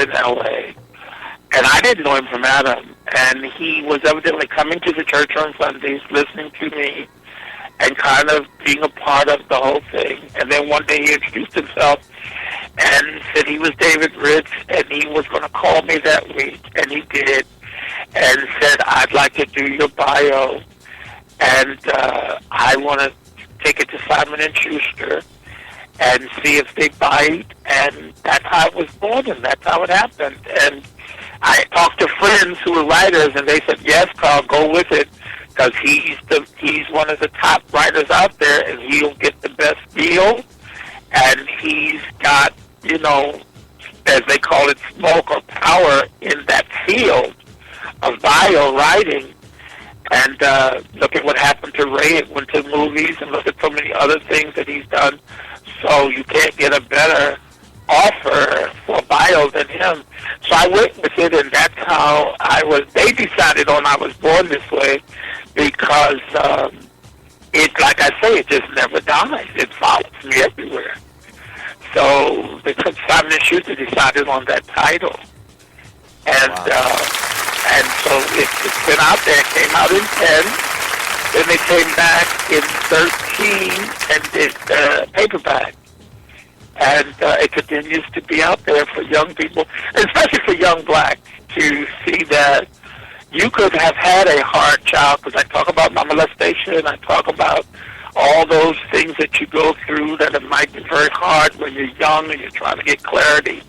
in L.A., and I didn't know him from Adam, and he was evidently coming to the church on Sundays, listening to me, and kind of being a part of the whole thing. And then one day he introduced himself and said he was David Ritz, and he was going to call me that week, and he did, and said, I'd like to do your bio, and I want to take it to Simon & Schuster and see if they bite, and that's how it was born, and that's how it happened. And I talked to friends who were writers, and they said, yes, Carl, go with it, because he's one of the top writers out there, and he'll get the best deal, and he's got, you know, as they call it, smoke or power in that field of bio writing. And look at what happened to Ray. It went to movies, and look at so many other things that he's done. So you can't get a better offer for bio than him. So I went with it, and that's how I was. They decided on I was born this way because it, like I say, it just never dies. It follows me everywhere. So because Simon & Schuster decided on that title, and and so it's been out there. It came out in 10, then they came back in 13 and did paperback. And it continues to be out there for young people, especially for young blacks, to see that you could have had a hard child, because I talk about my molestation, I talk about all those things that you go through that it might be very hard when you're young and you're trying to get clarity.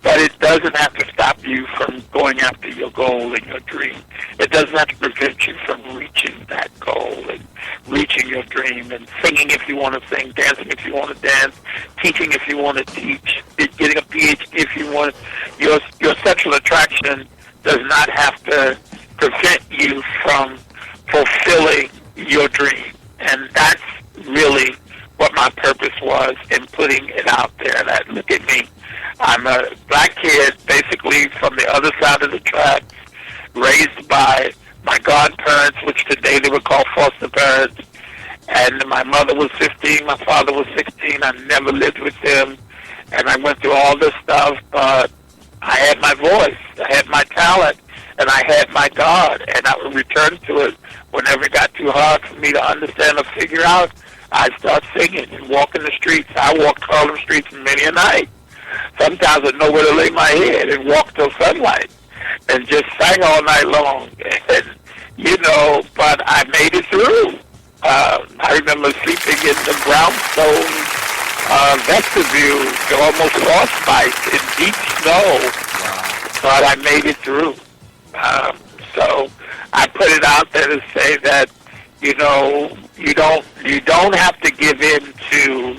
But it doesn't have to stop you from going after your goal and your dream. It doesn't have to prevent you from reaching that goal and reaching your dream and singing if you want to sing, dancing if you want to dance, teaching if you want to teach, getting a PhD if you want. Your sexual attraction does not have to prevent you from fulfilling your dream. And that's really what my purpose was in putting it out there. That, look at me. I'm a black kid, basically from the other side of the tracks, raised by my godparents, which today they would call foster parents. And my mother was 15, my father was 16. I never lived with them. And I went through all this stuff, but I had my voice, I had my talent, and I had my God. And I would return to it whenever it got too hard for me to understand or figure out. I'd start singing and walking the streets. I walked Harlem streets many a night. Sometimes I'd know where to lay my head and walk till sunlight and just sang all night long. And, you know, but I made it through. I remember sleeping in the brownstone vestibule, almost frostbite in deep snow. But I made it through. So I put it out there to say that, you know, you don't have to give in to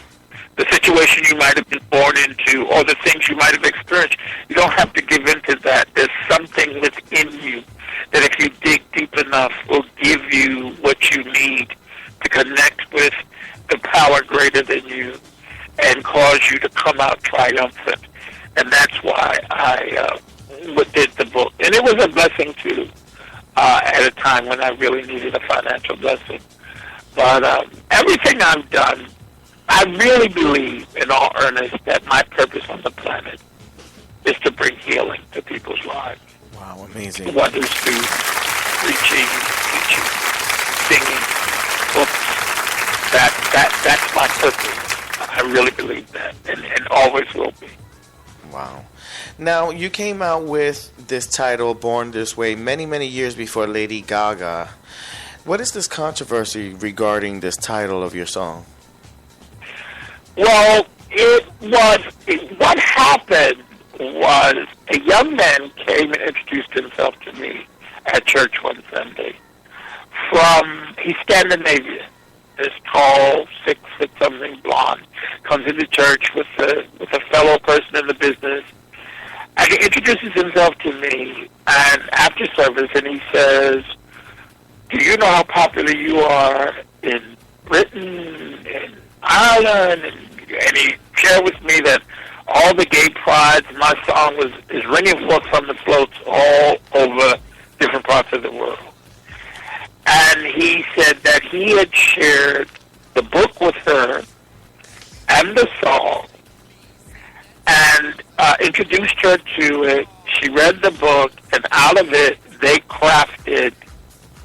the situation you might have been born into or the things you might have experienced. You don't have to give in to that. There's something within you that if you dig deep enough will give you what you need to connect with the power greater than you and cause you to come out triumphant. And that's why I did the book. And it was a blessing, too, at a time when I really needed a financial blessing. But everything I've done, I really believe in all earnest that my purpose on the planet is to bring healing to people's lives. Wow, amazing. Whether it's through preaching, teaching, singing, books, that's my purpose. I really believe that, and always will be. Wow. Now, you came out with this title, Born This Way, many, many years before Lady Gaga. What is this controversy regarding this title of your song? Well, what happened was a young man came and introduced himself to me at church one Sunday. He's Scandinavian, this tall, 6'something blonde, comes into church with a fellow person in the business, and he introduces himself to me, and after service, and he says, do you know how popular you are in Britain and Ireland? And he shared with me that all the gay prides, my song is ringing forth from the floats all over different parts of the world. And he said that he had shared the book with her and the song, and in introduced her to it. She read the book, and out of it, they crafted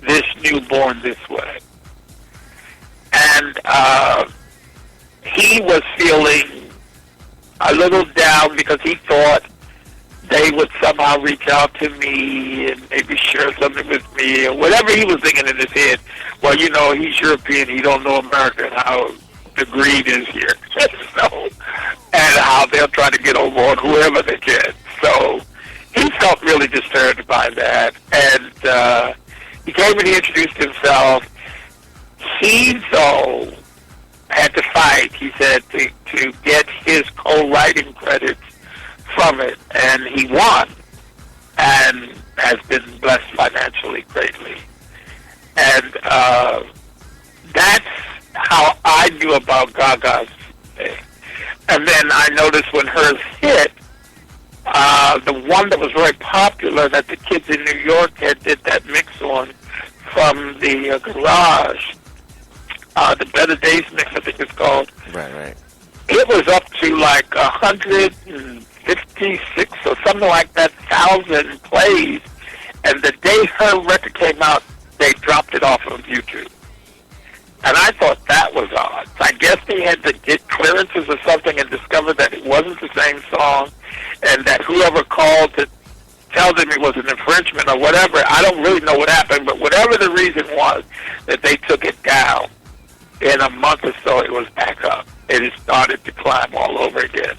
this new Born This Way. And he was feeling a little down because he thought they would somehow reach out to me and maybe share something with me or whatever he was thinking in his head. Well, you know, he's European. He don't know America and how the greed is here. So, and how they'll try to get over on whoever they can. So he felt really disturbed by that. And he came and he introduced himself. He, though, had to fight, he said, to get his co-writing credits from it, and he won, and has been blessed financially greatly. And that's how I knew about Gaga's thing. And then I noticed when hers hit, the one that was very popular that the kids in New York had did that mix on from the garage, the Better Days mix, I think it's called. Right. It was up to like 156 or something like that, 1,000 plays. And the day her record came out, they dropped it off of YouTube. And I thought that was odd. I guess they had to get clearances or something and discover that it wasn't the same song, and that whoever called to tell them it was an infringement or whatever, I don't really know what happened, but whatever the reason was that they took it down, in a month or so it was back up. It started to climb all over again.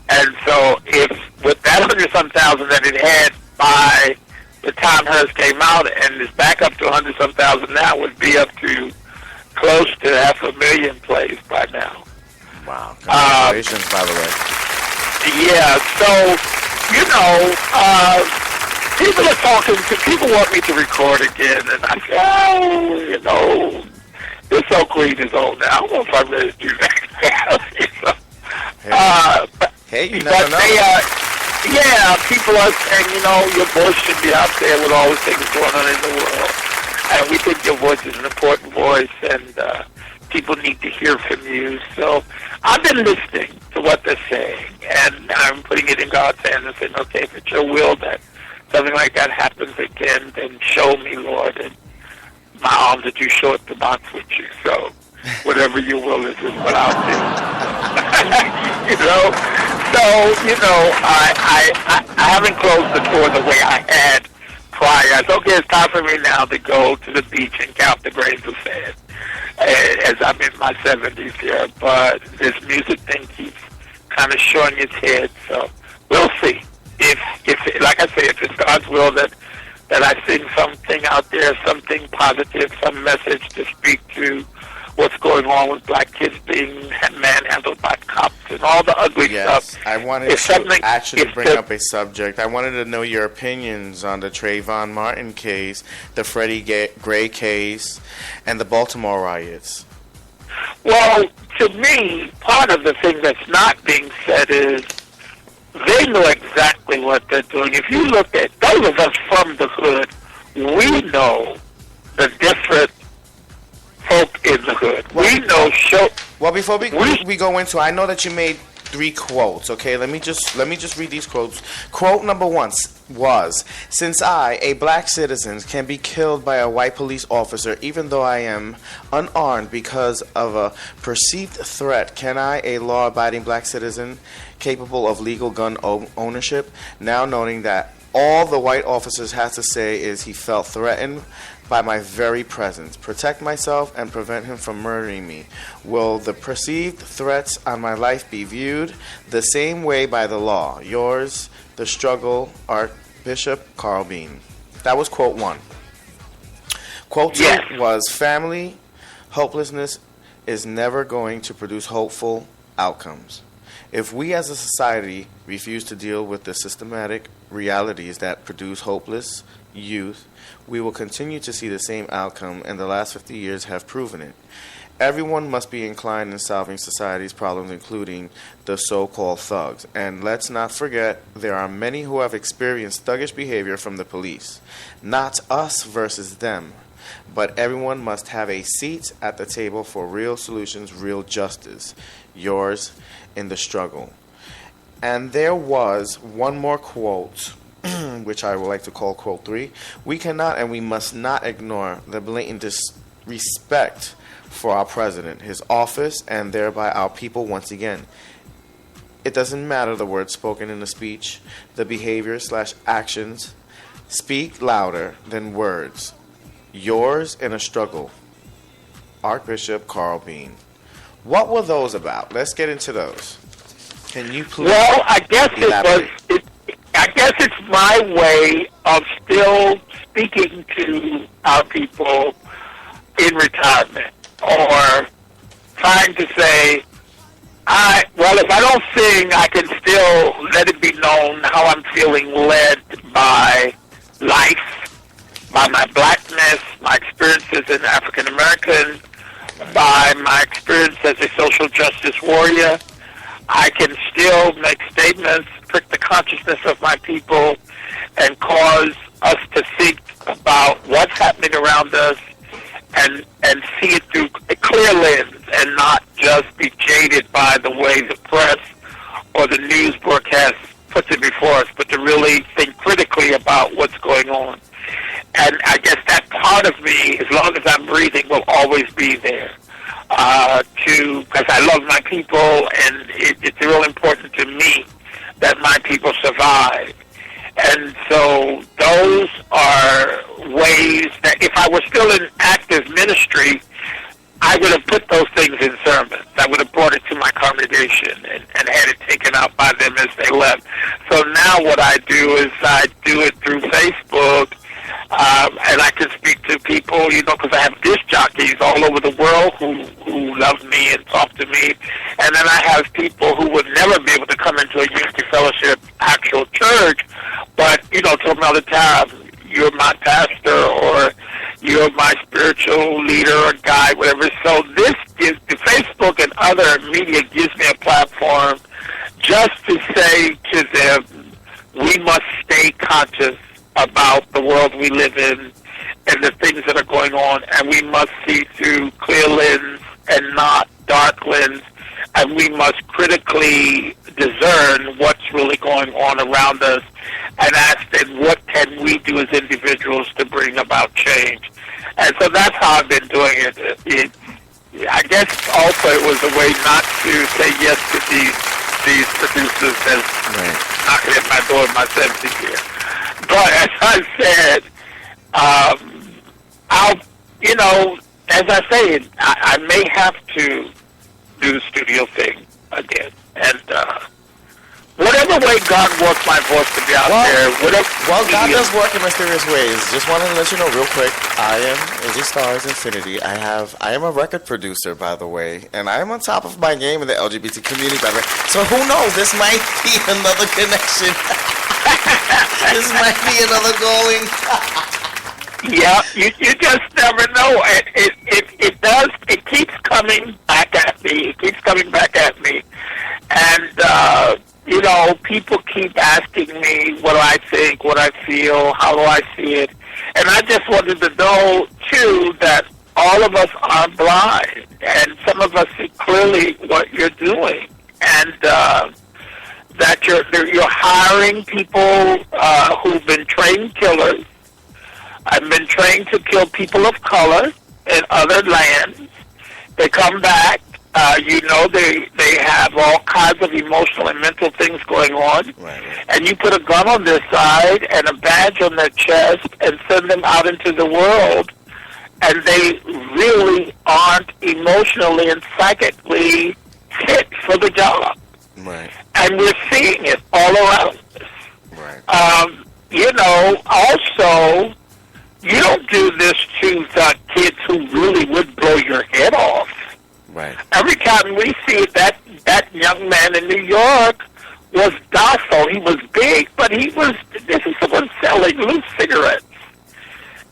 And so if with that 100-some thousand that it had by the time hers came out, and it's back up to 100-some thousand now, would be up to close to 500,000 plays by now. Wow. Congratulations, by the way. Yeah, so, you know, people are talking to, people want me to record again, and I say, oh, you know, this So Queen is old now. I don't know if I'm ready to do that. Hey, you never know. Yeah, people are saying, you know, your voice should be out there with all the things going on in the world. And we think your voice is an important voice, and people need to hear from you. So I've been listening to what they're saying, and I'm putting it in God's hands and saying, okay, if it's your will that something like that happens again, then show me, Lord, and my arms are too short to box with you. So whatever your will is what I'll do. You know? So, you know, I haven't closed the door the way I had prior. I said, okay, it's time for me now to go to the beach and count the grains of sand as I'm in my 70s here. But this music thing keeps kind of showing its head, so we'll see. If like I say, if it's God's will that I sing something out there, something positive, some message to speak to what's going on with black kids being manhandled by cops and all the ugly stuff. I wanted to actually bring up a subject. I wanted to know your opinions on the Trayvon Martin case, the Freddie Gray case, and the Baltimore riots. Well, to me, part of the thing that's not being said is they know exactly what they're doing. If you look at those of us from the hood, we know the different folk in the hood. We know Well, before we go into, I know that you made 3 quotes. Okay, let me just read these quotes. Quote number 1 was, "Since I, a black citizen, can be killed by a white police officer, even though I am unarmed because of a perceived threat, can I, a law-abiding black citizen, capable of legal gun ownership, now knowing that all the white officers has to say is he felt threatened by my very presence, protect myself and prevent him from murdering me? Will the perceived threats on my life be viewed the same way by the law? Yours, the struggle, Archbishop Carl Bean." That was quote 1. Quote 2 was, "Family hopelessness is never going to produce hopeful outcomes. If we as a society refuse to deal with the systematic realities that produce hopeless youth, we will continue to see the same outcome, and the last 50 years have proven it. Everyone must be inclined in solving society's problems, including the so-called thugs. And let's not forget, there are many who have experienced thuggish behavior from the police. Not us versus them, but everyone must have a seat at the table for real solutions, real justice. Yours in the struggle." And there was one more quote, which I would like to call quote 3. We cannot and we must not ignore the blatant disrespect for our president, his office, and thereby our people once again. It doesn't matter the words spoken in the speech, the behavior/actions speak louder than words. Yours in a struggle. Archbishop Carl Bean. What were those about? Let's get into those. Can you please? Well, I guess elaborate? I guess it's my way of still speaking to our people in retirement, or trying to say, if I don't sing, I can still let it be known how I'm feeling led by life, by my blackness, my experiences as African American, by my experience as a social justice warrior. I can still make statements, prick the consciousness of my people, and cause us to think about what's happening around us, and see it through a clear lens, and not just be jaded by the way the press or the news broadcast puts it before us, but to really think critically about what's going on. And I guess that part of me, as long as I'm breathing, will always be there. Because I love my people, and it's real important to me that my people survive. And so those are ways that if I were still in active ministry, I would have put those things in sermons. I would have brought it to my congregation and had it taken out by them as they left. So now what I do is I do it through Facebook, and I can speak to people, because I have disc jockeys all over the world who love me and talk to me. And then I have people who would never be able to come into a Unity Fellowship actual church, but, tell me all the time, you're my pastor, or you're my spiritual leader or guide, whatever. So this gives, the Facebook and other media gives me a platform just to say to them, we must stay conscious about the world we live in and the things that are going on, and we must see through clear lens and not dark lens, and we must critically discern what's really going on around us and ask them, what can we do as individuals to bring about change? And so that's how I've been doing it. I guess also it was a way not to say yes to these producers that's knocking at my door in my 70th year. But as I said, as I say, I may have to do the studio thing again. And whatever way God wants my voice to be out there, God does work in mysterious ways. Just wanted to let you know real quick, I am Izzy Stars Infinity. I am a record producer, by the way, and I am on top of my game in the LGBT community, by the way. So who knows? This might be another connection. This might be another calling. Yeah, you just never know. It does. It keeps coming back at me. It keeps coming back at me, and people keep asking me what I think, what I feel, how do I see it, and I just wanted to know too that all of us are blind, and some of us see clearly what you're doing, and that you're hiring people who've been trained killers. I've been trained to kill people of color in other lands. They come back. They have all kinds of emotional and mental things going on. Right. And you put a gun on their side and a badge on their chest and send them out into the world, and they really aren't emotionally and psychically fit for the job. Right. And we're seeing it all around us. Right. Also, you don't do this to the kids who really would blow your head off. Right. Every time we see that young man in New York was docile. He was big, but this is someone selling loose cigarettes.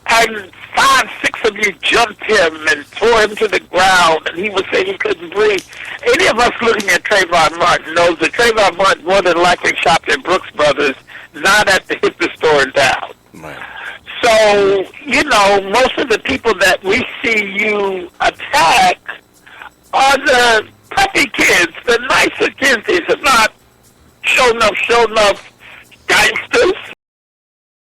And 5, 6 of you jumped him and tore him to the ground, and he was saying he couldn't breathe. Any of us looking at Trayvon Martin knows that Trayvon Martin more than likely shopped at Brooks Brothers, not at the hippie store in town. Right. So, most of the people that we see you attack are the preppy kids, the nicer kids. These are not Sure enough,